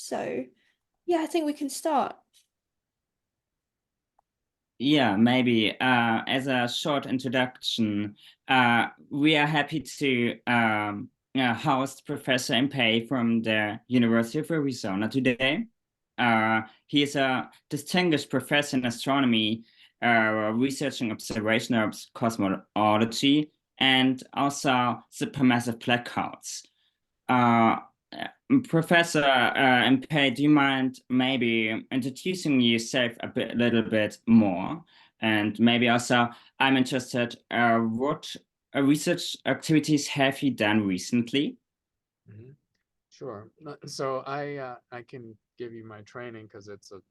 So, yeah, I think we can start. Yeah, maybe as a short introduction, we are happy to host Professor Impey from the University of Arizona today. He is a distinguished professor in astronomy, researching observational cosmology, and also supermassive black holes. Uh, Professor Impey, do you mind maybe introducing yourself a little bit more? And maybe also, I'm interested, what research activities have you done recently? Mhm. Sure. So I can give you my training because it's a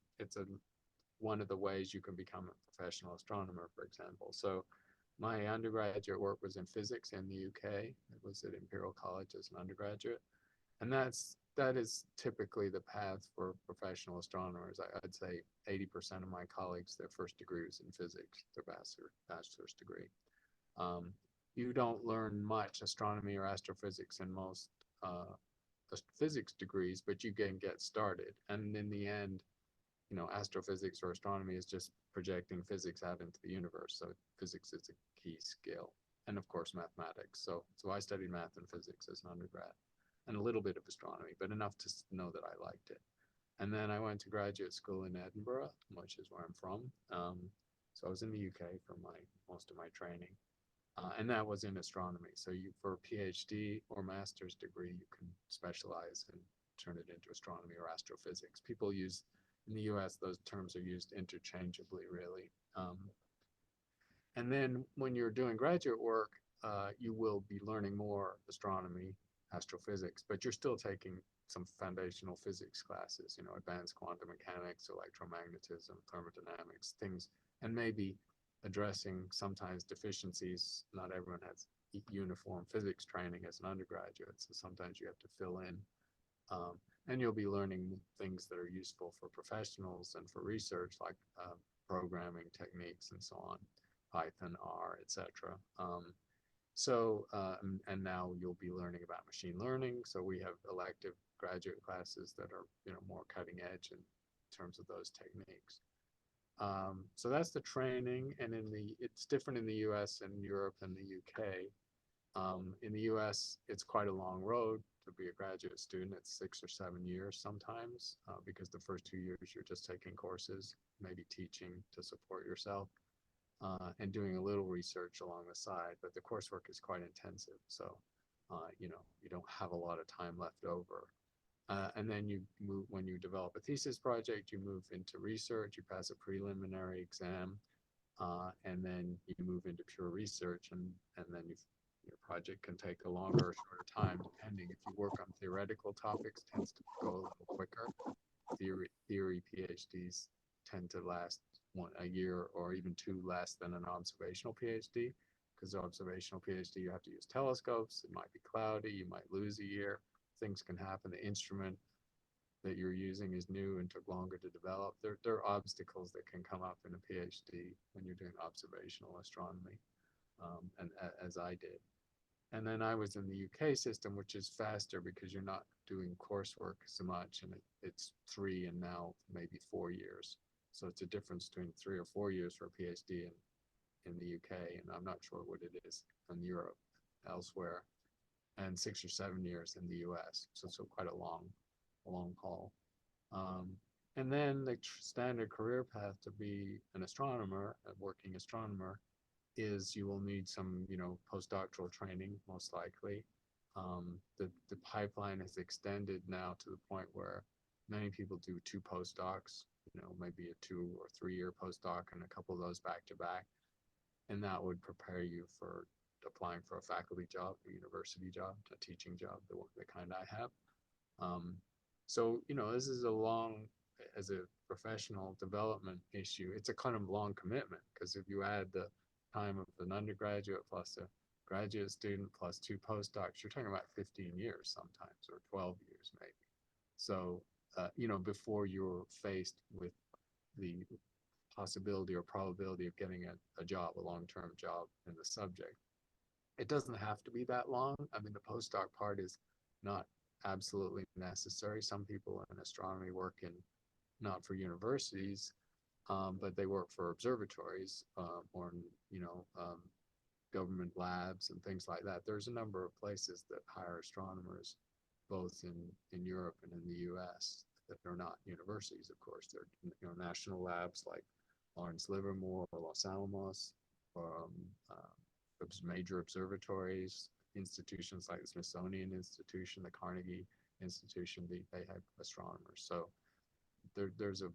one of the ways you can become a professional astronomer, for example. So my undergraduate work was in physics in the UK. It was at Imperial College as an undergraduate, and that is typically the path for professional astronomers. I'd say 80% of my colleagues, their first degree was in physics, their bachelor's degree. Um, you don't learn much astronomy or astrophysics in most uh, physics degrees, but you can get started. And in the end, astrophysics or astronomy is just projecting physics out into the universe. So physics is a key skill. And of course, mathematics. So I studied math and physics as an undergrad and a little bit of astronomy, but enough to know that I liked it. And then I went to graduate school in Edinburgh, which is where I'm from. So I was in the UK for most of my training. And that was in astronomy. So for a PhD or master's degree, you can specialize and turn it into astronomy or astrophysics. People use, in the US, those terms are used interchangeably, really. And then when you're doing graduate work, you will be learning more astronomy, astrophysics, but you're still taking some foundational physics classes, advanced quantum mechanics, electromagnetism, thermodynamics, things, and maybe addressing sometimes deficiencies. Not everyone has uniform physics training as an undergraduate, so sometimes you have to fill in. And you'll be learning things that are useful for professionals and for research, like programming techniques and so on, Python, R, etc. And now you'll be learning about machine learning. So we have elective graduate classes that are, more cutting edge in terms of those techniques. So that's the training, and it's different in the U.S. and Europe and the U.K. In the US, it's quite a long road to be a graduate student. It's 6 or 7 years sometimes, because the first 2 years you're just taking courses, maybe teaching to support yourself, and doing a little research along the side. But the coursework is quite intensive, so you don't have a lot of time left over. And then when you develop a thesis project, you move into research, you pass a preliminary exam, and then you move into pure research, and then your project can take a longer or shorter time, depending. If you work on theoretical topics, tends to go a little quicker. Theory PhDs tend to last a year or even two less than an observational PhD, because observational PhD, you have to use telescopes. It might be cloudy. You might lose a year. Things can happen. The instrument that you're using is new and took longer to develop. There are obstacles that can come up in a PhD when you're doing observational astronomy, and as I did. And then I was in the UK system, which is faster because you're not doing coursework so much, and it's 3 and now maybe 4 years. So it's a difference between 3 or 4 years for a PhD in the UK, and I'm not sure what it is in Europe, elsewhere, and 6 or 7 years in the US. So it's quite a long haul. Um, and then the standard career path to be an astronomer, a working astronomer, is you will need some, postdoctoral training, most likely. The pipeline is extended now to the point where many people do 2 postdocs, maybe a 2 or 3 year postdoc and a couple of those back to back. And that would prepare you for applying for a faculty job, a university job, a teaching job, the kind I have. So, this is as a professional development issue, it's a kind of long commitment, because if you add the time of an undergraduate plus a graduate student plus 2 postdocs, you're talking about 15 years sometimes, or 12 years maybe. So, before you're faced with the possibility or probability of getting a job, a long-term job in the subject. It doesn't have to be that long. I mean, the postdoc part is not absolutely necessary. Some people in astronomy work in, not for universities, but they work for observatories, or, government labs and things like that. There's a number of places that hire astronomers, both in Europe and in the US, that are not universities, of course. They're, national labs like Lawrence Livermore or Los Alamos, or major observatories, institutions like the Smithsonian Institution, the Carnegie Institution, they have astronomers. So there's a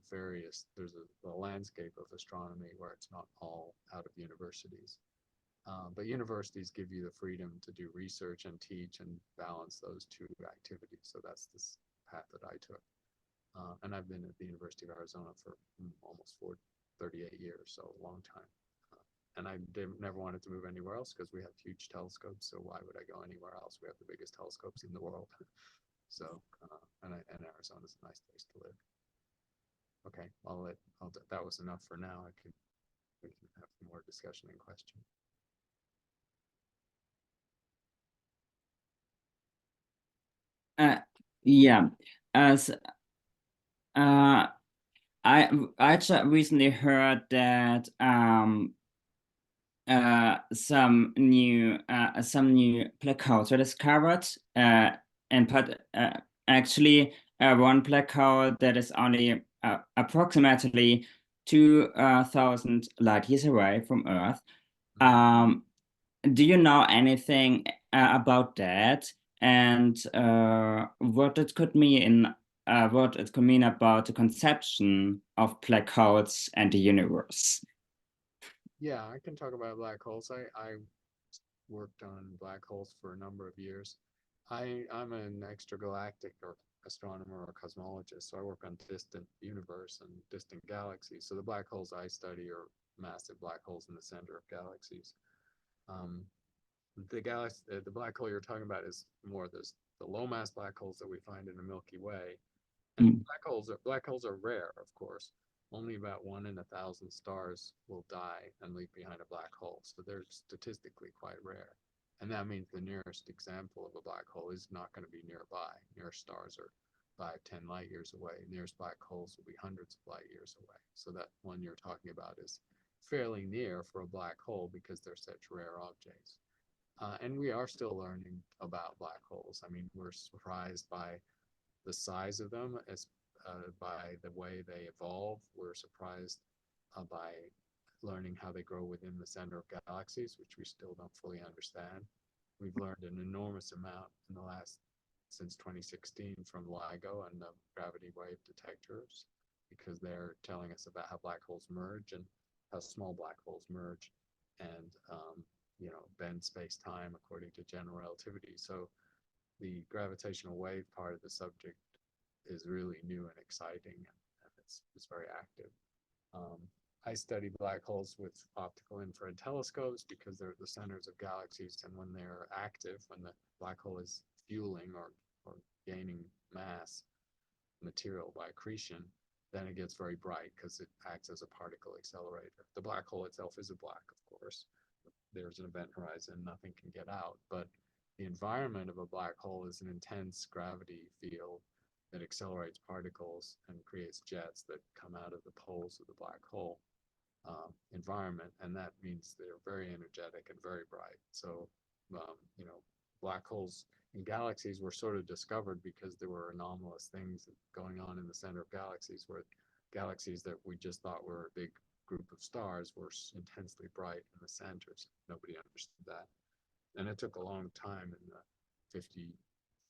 landscape of astronomy where it's not all out of universities. But universities give you the freedom to do research and teach and balance those two activities. So that's this path that I took. And I've been at the University of Arizona for almost 38 years, so a long time. And I never wanted to move anywhere else because we have huge telescopes. So why would I go anywhere else? We have the biggest telescopes in the world. So, and Arizona is a nice place to live. Okay, that was enough for now. We can have more discussion and question. Yeah, as I just recently heard that some new black holes were discovered, and actually one black hole that is only approximately 2,000 light years away from Earth. Do you know anything about that, and what it could mean about the conception of black holes and the universe? Yeah, I can talk about black holes. I worked on black holes for a number of years. I'm an extragalactic or astronomer or cosmologist, so I work on distant universe and distant galaxies. So the black holes I study are massive black holes in the center of galaxies. The black hole you're talking about is more the low mass black holes that we find in the Milky Way. And black holes are rare, of course. Only about 1 in 1,000 stars will die and leave behind a black hole. So they're statistically quite rare. And that means the nearest example of a black hole is not going to be nearby. Nearest stars are 5-10 light years away. Nearest black holes will be hundreds of light years away. So that one you're talking about is fairly near for a black hole because they're such rare objects. And we are still learning about black holes. I mean, we're surprised by the size of them, as by the way they evolve. We're surprised by learning how they grow within the center of galaxies, which we still don't fully understand. We've learned an enormous amount in the since 2016 from LIGO and the gravity wave detectors, because they're telling us about how black holes merge and how small black holes merge and bend space-time according to general relativity. So the gravitational wave part of the subject is really new and exciting, and it's very active. I study black holes with optical infrared telescopes because they're the centers of galaxies, and when they're active, when the black hole is fueling or gaining mass material by accretion, then it gets very bright because it acts as a particle accelerator. The black hole itself is a black, of course. There's an event horizon, nothing can get out, but the environment of a black hole is an intense gravity field that accelerates particles and creates jets that come out of the poles of the black hole environment, and that means they're very energetic and very bright. So, black holes in galaxies were sort of discovered because there were anomalous things going on in the center of galaxies, where galaxies that we just thought were a big group of stars were intensely bright in the centers. Nobody understood that. And it took a long time in the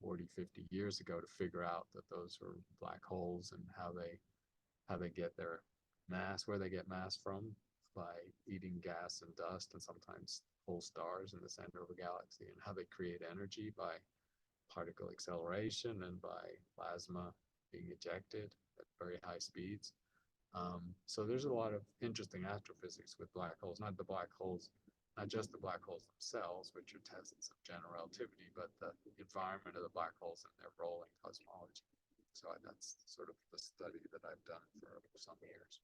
40, 50 years ago to figure out that those were black holes and how they get their mass, where they get mass from, by eating gas and dust and sometimes whole stars in the center of a galaxy, and how they create energy by particle acceleration and by plasma being ejected at very high speeds. So there's a lot of interesting astrophysics with black holes, not just the black holes themselves, which are tests of general relativity, but the environment of the black holes and their role in cosmology. So that's sort of the study that I've done for some years.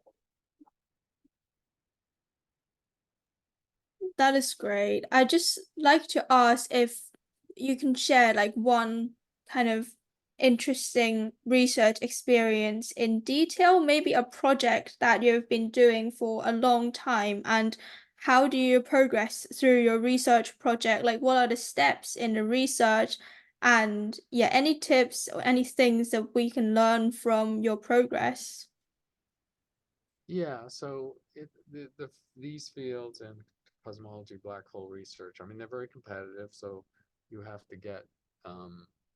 That is great. I just like to ask if you can share like one kind of interesting research experience in detail, maybe a project that you've been doing for a long time, and how do you progress through your research project? Like, what are the steps in the research? And yeah, any tips or any things that we can learn from your progress? Yeah, so these fields and cosmology, black hole research, I mean, they're very competitive, so you have to get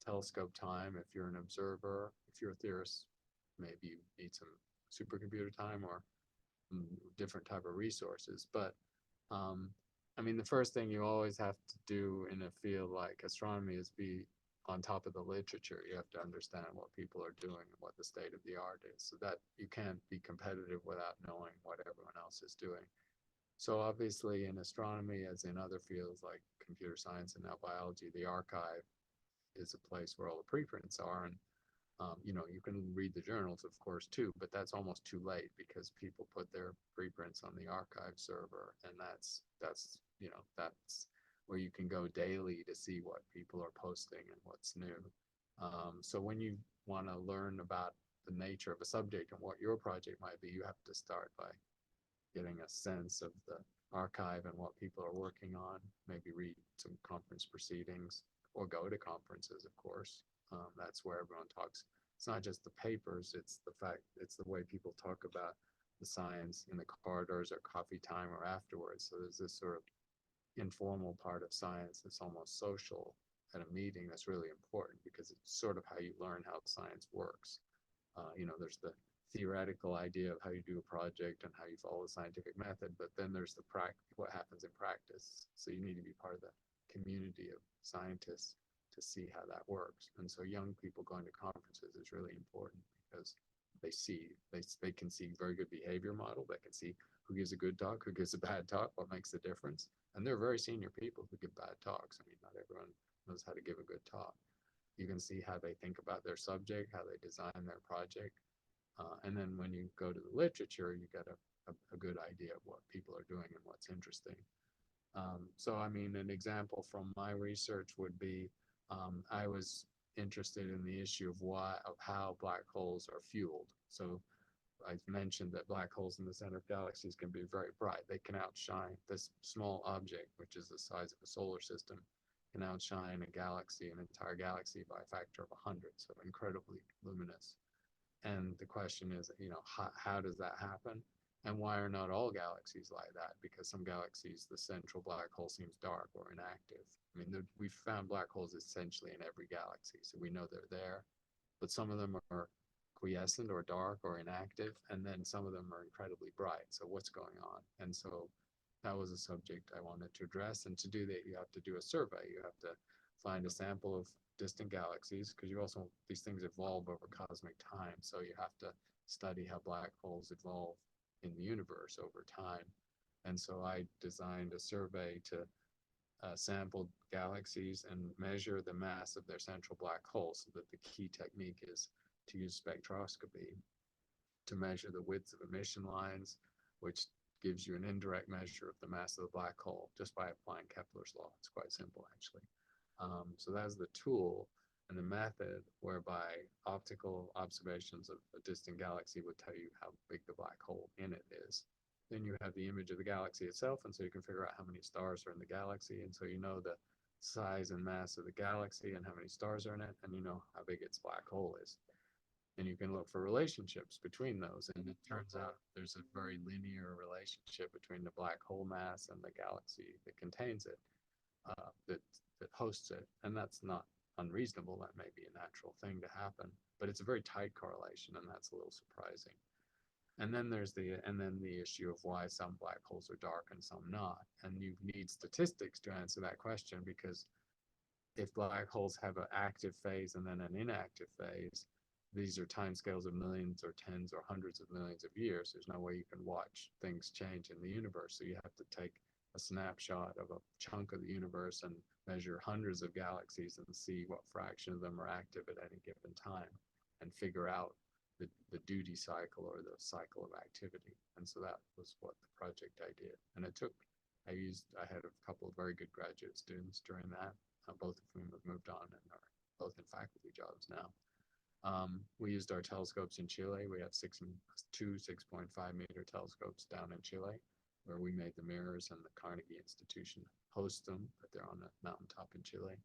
telescope time if you're an observer. If you're a theorist, maybe you need some supercomputer time or different type of resources. But I mean, the first thing you always have to do in a field like astronomy is be on top of the literature. You have to understand what people are doing and what the state of the art is, so that you can't be competitive without knowing what everyone else is doing. So obviously in astronomy, as in other fields like computer science and now biology, the archive is a place where all the preprints are. And you know, you can read the journals, of course, too, but that's almost too late because people put their preprints on the archive server, and that's you know, that's where you can go daily to see what people are posting and what's new. So when you want to learn about the nature of a subject and what your project might be, you have to start by getting a sense of the archive and what people are working on. Maybe read some conference proceedings or go to conferences, of course. That's where everyone talks. It's not just the papers, it's the fact, it's the way people talk about the science in the corridors or coffee time or afterwards. So there's this sort of informal part of science that's almost social at a meeting that's really important because it's sort of how you learn how science works. You know, there's the theoretical idea of how you do a project and how you follow the scientific method, but then there's the what happens in practice. So you need to be part of the community of scientists to see how that works. And so young people going to conferences is really important because they can see very good behavior model. They can see who gives a good talk, who gives a bad talk, what makes the difference. And they're very senior people who give bad talks. I mean, not everyone knows how to give a good talk. You can see how they think about their subject, how they design their project. And then when you go to the literature, you get a good idea of what people are doing and what's interesting. So, I mean, an example from my research would be I was interested in the issue of how black holes are fueled. So I mentioned that black holes in the center of galaxies can be very bright. They can outshine this small object, which is the size of a solar system, can outshine a galaxy, an entire galaxy, by a factor of 100. So incredibly luminous. And the question is, you know, how does that happen? And why are not all galaxies like that? Because some galaxies, the central black hole seems dark or inactive. I mean, we've found black holes essentially in every galaxy, so we know they're there. But some of them are quiescent or dark or inactive, and then some of them are incredibly bright. So what's going on? And so that was a subject I wanted to address. And to do that, you have to do a survey. You have to find a sample of distant galaxies, because these things evolve over cosmic time. So you have to study how black holes evolve in the universe over time. And so I designed a survey to sample galaxies and measure the mass of their central black hole. So that the key technique is to use spectroscopy to measure the width of emission lines, which gives you an indirect measure of the mass of the black hole just by applying Kepler's law. It's quite simple, actually. So that's the tool and the method whereby optical observations of a distant galaxy would tell you how big the black hole in it is. Then you have the image of the galaxy itself, and so you can figure out how many stars are in the galaxy, and so you know the size and mass of the galaxy and how many stars are in it, and you know how big its black hole is. And you can look for relationships between those, and it turns out there's a very linear relationship between the black hole mass and the galaxy that contains it, that hosts it. And that's not unreasonable. That may be a natural thing to happen, but it's a very tight correlation, and that's a little surprising. And then there's the issue of why some black holes are dark and some not. And you need statistics to answer that question, because if black holes have an active phase and then an inactive phase, these are timescales of millions or tens or hundreds of millions of years. There's no way you can watch things change in the universe. So you have to take a snapshot of a chunk of the universe and measure hundreds of galaxies and see what fraction of them are active at any given time, and figure out the duty cycle or the cycle of activity. And so that was what the project I did. And I had a couple of very good graduate students during that, both of whom have moved on and are both in faculty jobs now. We used our telescopes in Chile. We have two 6.5-meter telescopes down in Chile, where we made the mirrors, and the Carnegie Institution hosts them, but they're on a mountaintop in Chile.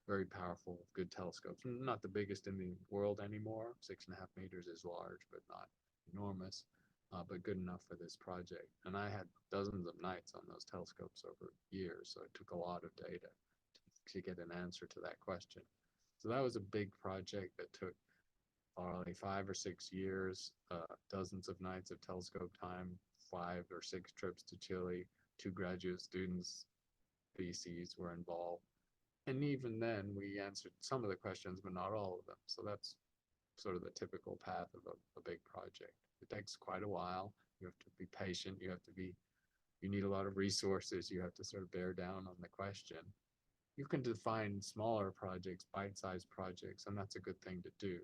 Very powerful, good telescopes. Not the biggest in the world anymore. 6.5 meters is large, but not enormous, but good enough for this project. And I had dozens of nights on those telescopes over years, so it took a lot of data to get an answer to that question. So that was a big project that took probably 5 or 6 years, dozens of nights of telescope time, 5 or 6 trips to Chile, 2 graduate students, theses were involved. And even then, we answered some of the questions, but not all of them. So that's sort of the typical path of a big project. It takes quite a while. You have to be patient. You need a lot of resources. You have to sort of bear down on the question. You can define smaller projects, bite-sized projects, and that's a good thing to do.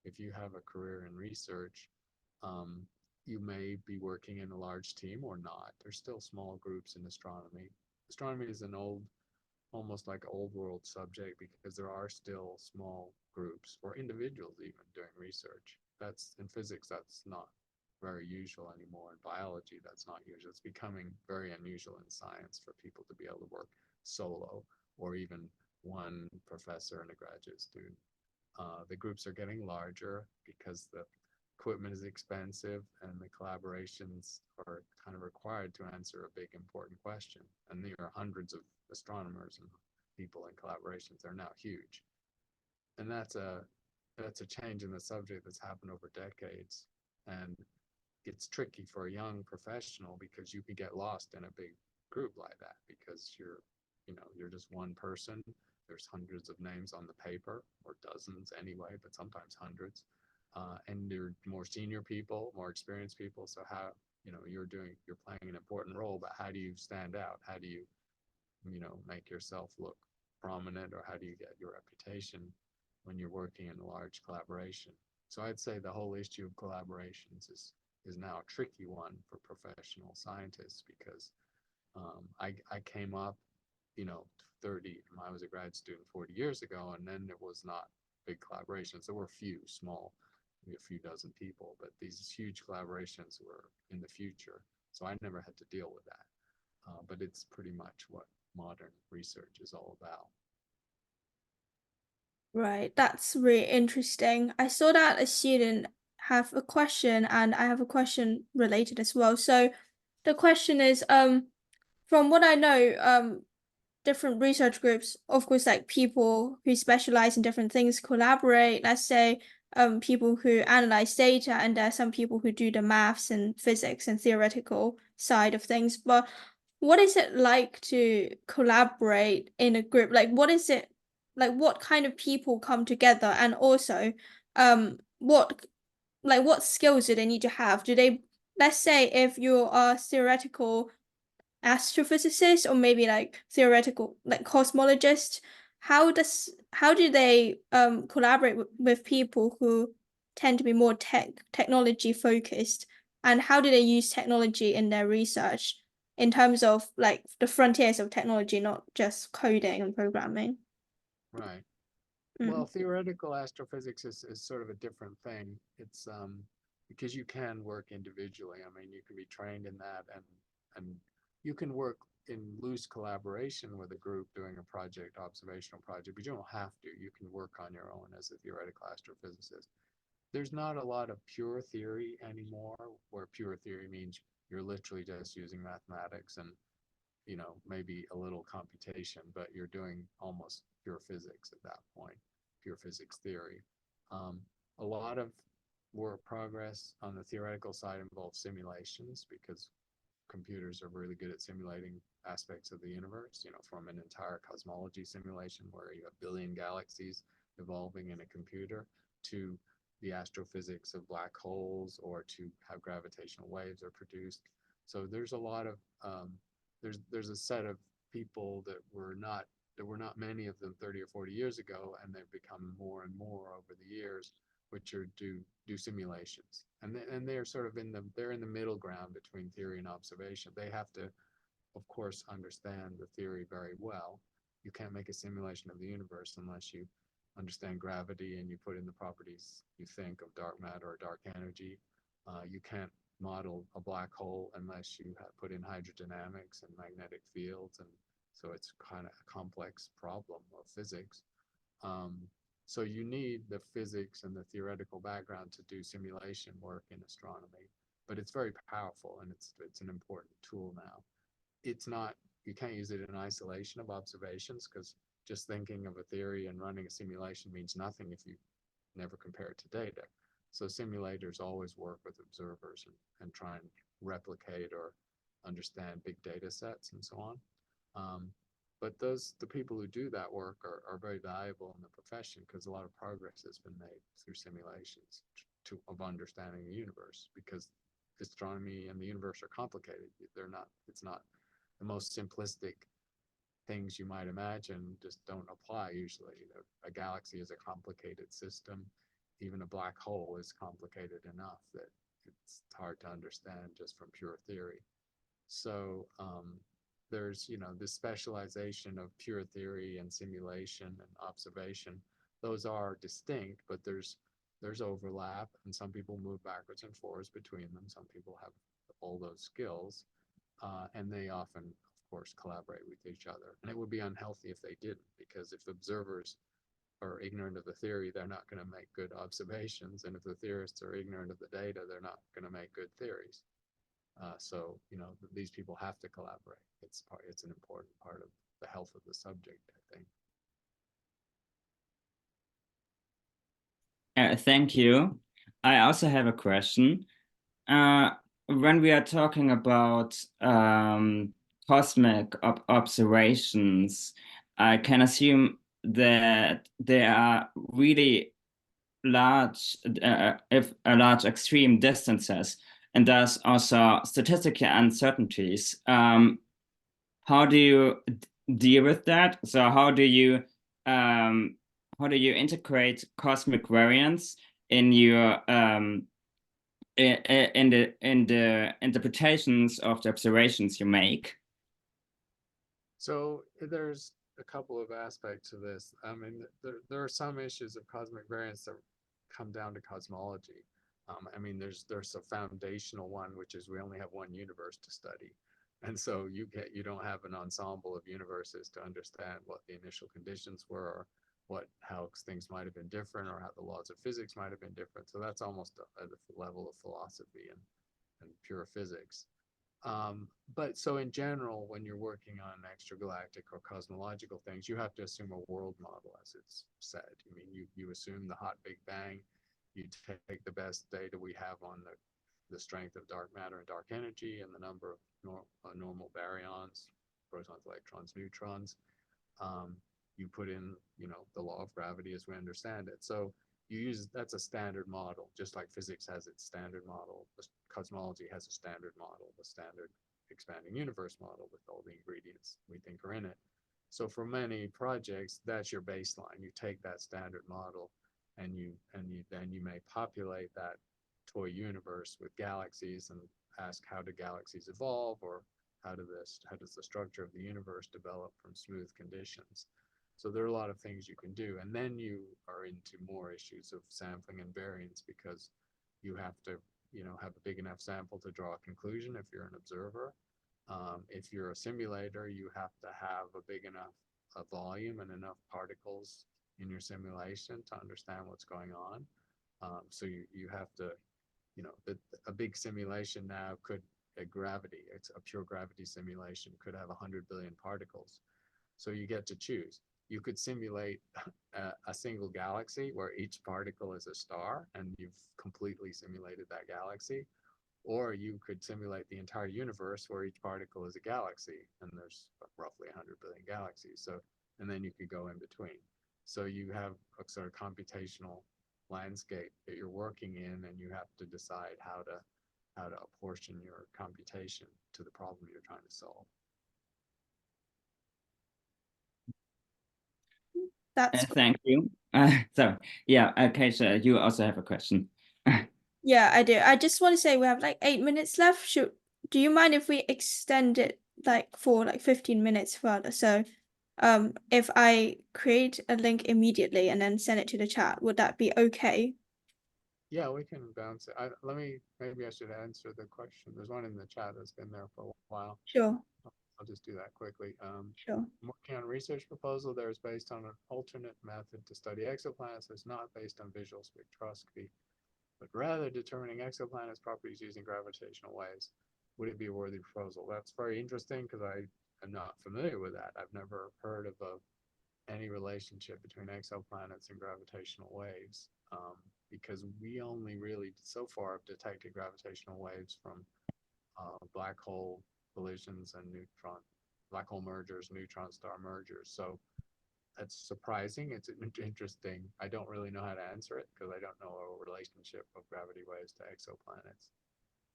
If you have a career in research, you may be working in a large team or not. There's still small groups in astronomy. Astronomy is almost like old world subject, because there are still small groups or individuals even doing research. That's in physics, that's not very usual anymore. In biology, that's not usual. It's becoming very unusual in science for people to be able to work solo, or even one professor and a graduate student. The groups are getting larger because the equipment is expensive, and the collaborations are kind of required to answer a big important question. And there are hundreds of astronomers and people in collaborations. They're now huge. And that's a change in the subject that's happened over decades. And it's tricky for a young professional, because you could get lost in a big group like that, because you're just one person. There's hundreds of names on the paper, or dozens anyway, but sometimes hundreds. And they're more senior people, more experienced people. So how, you're playing an important role, but how do you stand out? How do you, make yourself look prominent, or how do you get your reputation when you're working in a large collaboration? So I'd say the whole issue of collaborations is now a tricky one for professional scientists, because I came up, 30, I was a grad student 40 years ago, and then it was not big collaborations. There were a few dozen people, but these huge collaborations were in the future. So I never had to deal with that. But it's pretty much what modern research is all about. Right, that's really interesting. I saw that a student have a question, and I have a question related as well. So the question is, from what I know, different research groups, of course, like people who specialize in different things collaborate. Let's say, people who analyze data, and there are some people who do the maths and physics and theoretical side of things. But what is it like to collaborate in a group? Like, what is it like? What kind of people come together, and also, what what skills do they need to have? Do they, let's say, if you are theoretical astrophysicist, or maybe like theoretical like cosmologist, how do they collaborate with people who tend to be more technology focused, and how do they use technology in their research in terms of like the frontiers of technology, not just coding and programming? Right. Well, Mm. theoretical astrophysics is sort of a different thing. It's because you can work individually. I mean, you can be trained in that, and you can work in loose collaboration with a group doing a project, observational project, but you don't have to. You can work on your own as a theoretical astrophysicist. There's not a lot of pure theory anymore, where pure theory means you're literally just using mathematics and maybe a little computation, but you're doing almost pure physics at that point, pure physics theory. A lot of work progress on the theoretical side involves simulations, because computers are really good at simulating aspects of the universe, from an entire cosmology simulation where you have a billion galaxies evolving in a computer, to the astrophysics of black holes, or to how gravitational waves are produced. So there's a lot of there's a set of people that were not many of them 30 or 40 years ago, and they've become more and more over the years, which are do simulations, and they're sort of they're in the middle ground between theory and observation. They have to, of course, understand the theory very well. You can't make a simulation of the universe unless you understand gravity and you put in the properties you think of dark matter or dark energy, you can't model a black hole unless you put in hydrodynamics and magnetic fields, and so it's kind of a complex problem of physics. So you need the physics and the theoretical background to do simulation work in astronomy, but it's very powerful and it's an important tool now. It's not, you can't use it in isolation of observations, because just thinking of a theory and running a simulation means nothing if you never compare it to data. So simulators always work with observers and try and replicate or understand big data sets and so on. But the people who do that work are very valuable in the profession, because a lot of progress has been made through simulations of understanding the universe, because astronomy and the universe are complicated. It's not the most simplistic things you might imagine just don't apply usually. A galaxy is a complicated system. Even a black hole is complicated enough that it's hard to understand just from pure theory. So there's, this specialization of pure theory and simulation and observation. Those are distinct, but there's overlap, and some people move backwards and forwards between them. Some people have all those skills, and they often, of course, collaborate with each other. And it would be unhealthy if they didn't, because if observers are ignorant of the theory, they're not going to make good observations. And if the theorists are ignorant of the data, they're not going to make good theories. So, these people have to collaborate. It's an important part of the health of the subject, I think. Thank you. I also have a question. When we are talking about cosmic observations, I can assume that there are really large extreme distances, and thus also statistical uncertainties. How do you deal with that? So how do you integrate cosmic variance in your in the interpretations of the observations you make? So there's a couple of aspects of this. I mean, there are some issues of cosmic variance that come down to cosmology. I mean, there's a foundational one, which is we only have one universe to study. And so you don't have an ensemble of universes to understand what the initial conditions were, or how things might have been different, or how the laws of physics might have been different. So that's almost at the level of philosophy and pure physics. But so in general, when you're working on extragalactic or cosmological things, you have to assume a world model, as it's said. I mean, you assume the hot Big Bang, you take the best data we have on the strength of dark matter and dark energy and the number of normal baryons, protons, electrons, neutrons. You put in, the law of gravity as we understand it. So that's a standard model, just like physics has its standard model. Cosmology has a standard model, the standard expanding universe model with all the ingredients we think are in it. So for many projects, that's your baseline. You take that standard model and then you may populate that toy universe with galaxies and ask, how do galaxies evolve, or how does the structure of the universe develop from smooth conditions? So there are a lot of things you can do, and then you are into more issues of sampling and variance, because you have to have a big enough sample to draw a conclusion if you're an observer. If you're a simulator, you have to have a big enough volume and enough particles in your simulation to understand what's going on. So you have to, a big simulation now could, it's a pure gravity simulation, could have 100 billion particles. So you get to choose. You could simulate a single galaxy where each particle is a star, and you've completely simulated that galaxy. Or you could simulate the entire universe where each particle is a galaxy, and there's roughly 100 billion galaxies. So, and then you could go in between. So you have a sort of computational landscape that you're working in, and you have to decide how to apportion your computation to the problem you're trying to solve. That's Thank you. So yeah, okay, so you also have a question. Yeah, I do. I just want to say we have like 8 minutes left. Do you mind if we extend it for 15 minutes further? So If I create a link immediately and then send it to the chat, would that be okay? Yeah, we can bounce it. Maybe I should answer the question. There's one in the chat that's been there for a while. Sure, I'll just do that quickly. sure. Working on a research proposal there is based on an alternate method to study exoplanets that's not based on visual spectroscopy, but rather determining exoplanets' properties using gravitational waves. Would it be a worthy proposal? That's very interesting because I am not familiar with that. I've never heard of any relationship between exoplanets and gravitational waves, because we only really so far have detected gravitational waves from black hole collisions and black hole mergers, neutron star mergers. So that's surprising. It's interesting. I don't really know how to answer it because I don't know a relationship of gravity waves to exoplanets.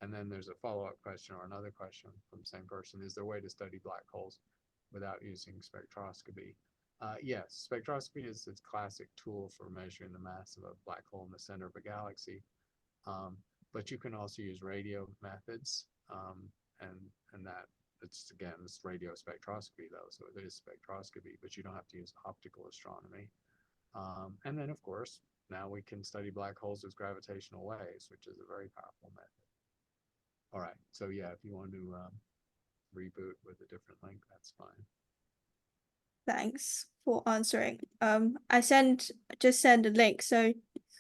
And then there's a follow-up question or another question from the same person. Is there a way to study black holes without using spectroscopy? Yes, spectroscopy is its classic tool for measuring the mass of a black hole in the center of a galaxy. But you can also use radio methods, and that it's radio spectroscopy though, so it is spectroscopy, but you don't have to use optical astronomy. And then of course now we can study black holes as gravitational waves, which is a very powerful method. All right, so yeah, if you want to reboot with a different link, that's fine. Thanks for answering. I just send a link, so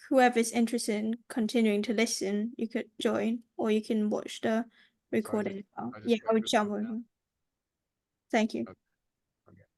whoever's interested in continuing to listen, you could join, or you can watch the recording as well. Yeah, I would jump over. Thank you. Okay.